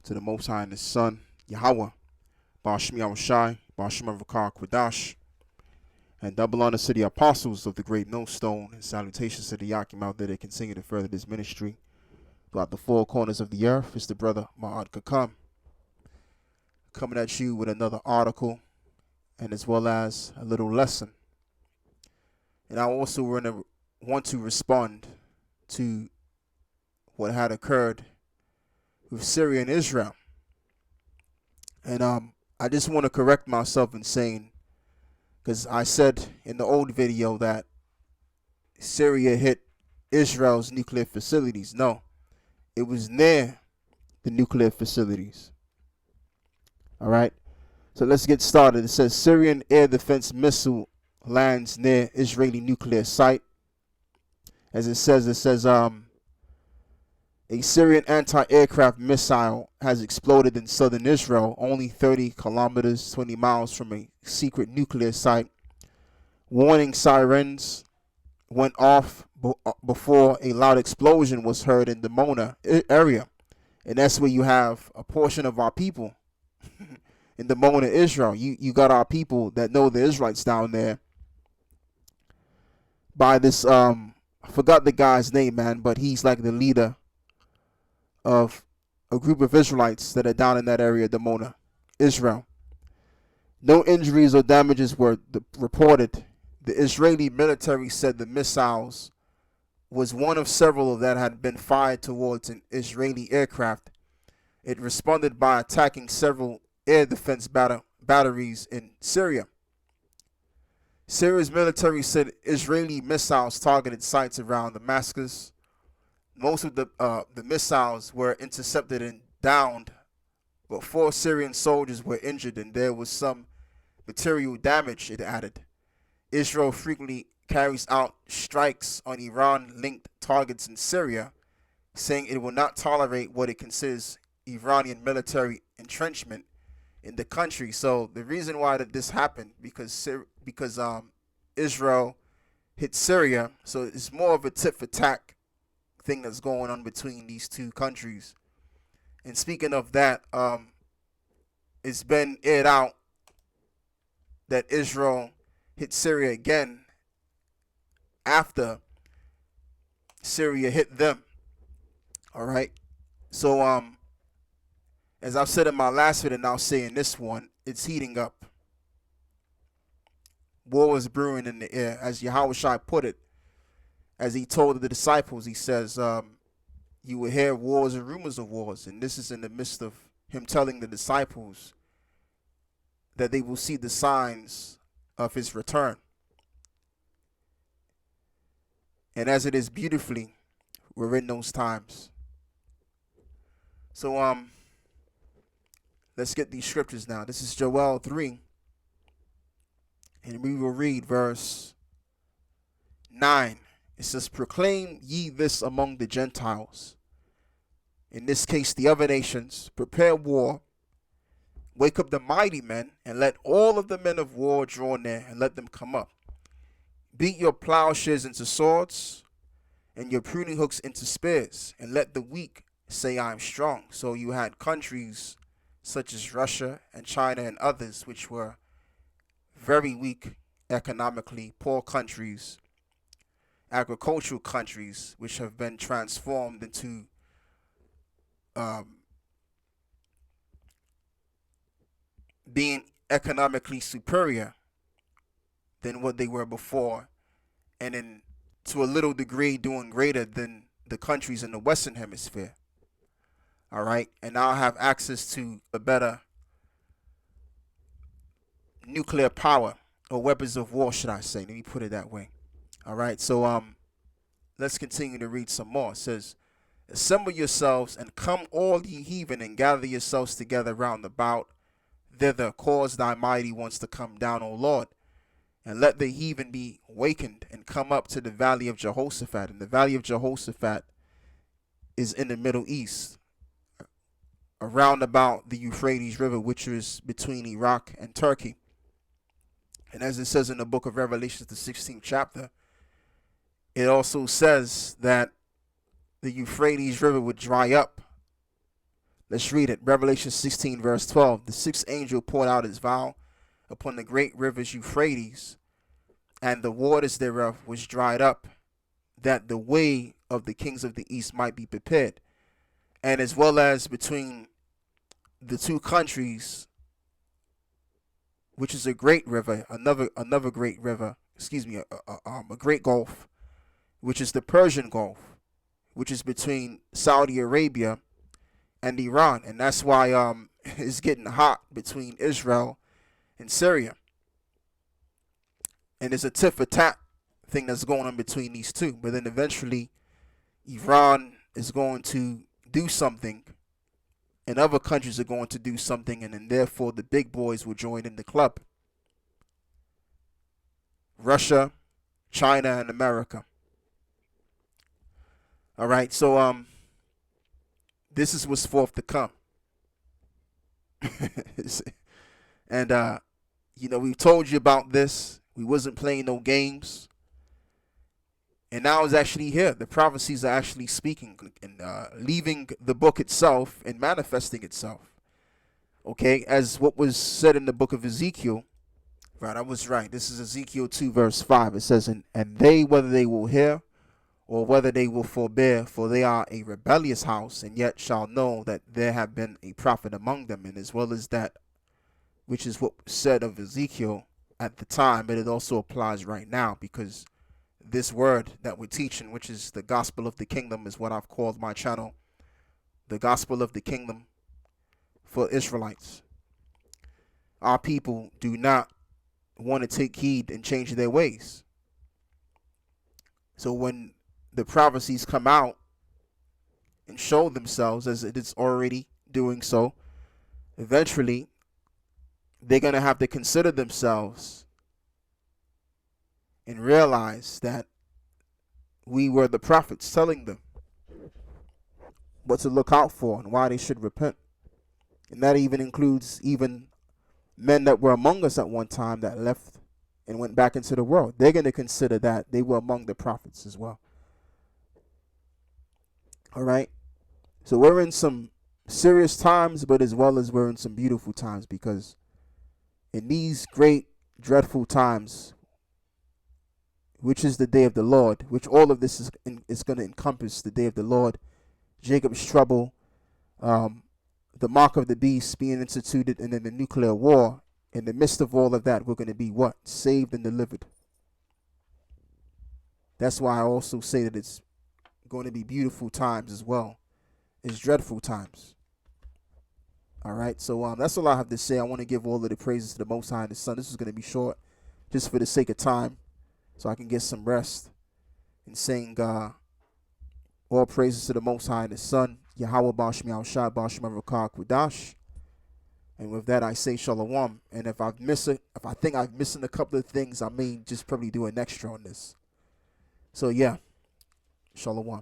to the Most High and His Son, Yahweh, Ba'ashim Yahushai, Ba'ashim Avakar Kwadash, and double honor to the apostles of the great millstone, and salutations to the Yakim out there that continue to further this ministry throughout the four corners of the earth. It's the brother Ma'ad Kakam, coming at you with another article and as well as a little lesson. And I also want to respond to what had occurred with Syria and Israel. And I just want to correct myself in saying, because I said in the old video that Syria hit Israel's nuclear facilities. No, it was near the nuclear facilities. All right, so let's get started. It says Syrian air defense missile lands near Israeli nuclear site. As it says, a Syrian anti-aircraft missile has exploded in southern Israel, only 30 kilometers, 20 miles from a secret nuclear site. Warning sirens went off before a loud explosion was heard in the Mona area. And that's where you have a portion of our people in the Mona, Israel. You got our people that know the Israelites down there by this, I forgot the guy's name, man, but he's like the leader of a group of Israelites that are down in that area, Mona, Israel. No injuries or damages were reported. The Israeli military said the missiles was one of several that had been fired towards an Israeli aircraft. It responded by attacking several air defense batteries in Syria. Syria's military said Israeli missiles targeted sites around Damascus. Most of the missiles were intercepted and downed, but 4 Syrian soldiers were injured and there was some material damage, it added. Israel frequently carries out strikes on Iran-linked targets in Syria, saying it will not tolerate what it considers Iranian military entrenchment in the country. So the reason why that this happened, because Israel hit Syria, so it's more of a tit for tat thing that's going on between these two countries. And speaking of that, it's been aired out that Israel hit Syria again after Syria hit them. All right. So as I've said in my last video and I'll say in this one, it's heating up. War is brewing in the air, as Yahushua put it. As he told the disciples, he says, you will hear wars and rumors of wars. And this is in the midst of him telling the disciples that they will see the signs of his return. And as it is beautifully, we're in those times. So let's get these scriptures now. This is Joel 3. And we will read verse 9. It says, proclaim ye this among the Gentiles. In this case, the other nations. Prepare war. Wake up the mighty men, and let all of the men of war draw near, and let them come up. Beat your plowshares into swords, and your pruning hooks into spears, and let the weak say, I am strong. So you had countries such as Russia and China and others, which were very weak economically, poor countries, agricultural countries, which have been transformed into being economically superior than what they were before, and in to a little degree doing greater than the countries in the Western Hemisphere. All right, and now have access to a better nuclear power, or weapons of war, should I say. Let me put it that way. All right, so let's continue to read some more. It says, assemble yourselves and come all ye heathen, and gather yourselves together round about. Thither cause thy mighty ones to come down, O Lord. And let the heathen be wakened and come up to the valley of Jehoshaphat. And the valley of Jehoshaphat is in the Middle East, around about the Euphrates River, which is between Iraq and Turkey. And as it says in the book of Revelation, the 16th chapter, it also says that the Euphrates River would dry up Let's read it. Revelation 16 verse 12. The sixth angel poured out his vial upon the great rivers Euphrates, and the waters thereof was dried up, that the way of the kings of the east might be prepared. And as well as between the two countries, which is a great river, another great river, a great gulf, which is the Persian Gulf, which is between Saudi Arabia and Iran. And that's why it's getting hot between Israel and Syria. And there's a tit for tat thing that's going on between these two. But then eventually Iran is going to do something, and other countries are going to do something, and then therefore the big boys will join in the club. Russia, China, and America. All right, so this is what's forth to come. And we've told you about this. We wasn't playing no games. And now it's actually here. The prophecies are actually speaking and leaving the book itself and manifesting itself. Okay, as what was said in the book of Ezekiel. Right, I was right. This is Ezekiel 2 verse 5. It says, and they, whether they will hear or whether they will forbear, for they are a rebellious house, and yet shall know that there have been a prophet among them. And as well as that, which is what was said of Ezekiel at the time, but it also applies right now, because this word that we're teaching, which is the gospel of the kingdom, is what I've called my channel, the gospel of the kingdom for Israelites. Our people do not want to take heed and change their ways. So when the prophecies come out and show themselves, as it is already doing so, eventually they're going to have to consider themselves and realize that we were the prophets telling them what to look out for and why they should repent. And that even includes even men that were among us at one time that left and went back into the world. They're going to consider that they were among the prophets as well. All right. So we're in some serious times, but as well as we're in some beautiful times, because in these great, dreadful times, which is the day of the Lord, which all of this is going to encompass, the day of the Lord, Jacob's trouble, the mark of the beast being instituted, and then the nuclear war. In the midst of all of that, we're going to be what? Saved and delivered. That's why I also say that it's going to be beautiful times as well as dreadful times. All right, so that's all I have to say. I want to give all of the praises to the Most High and the Son. This is going to be short, just for the sake of time, so I can get some rest. And saying all praises to the Most High and the Son, Yahweh Bashmi Al-Shah Bashma Rakah Kudash. And with that, I say Shalom. And if I think I've missing a couple of things, I may just probably do an extra on this. So yeah, Shalom.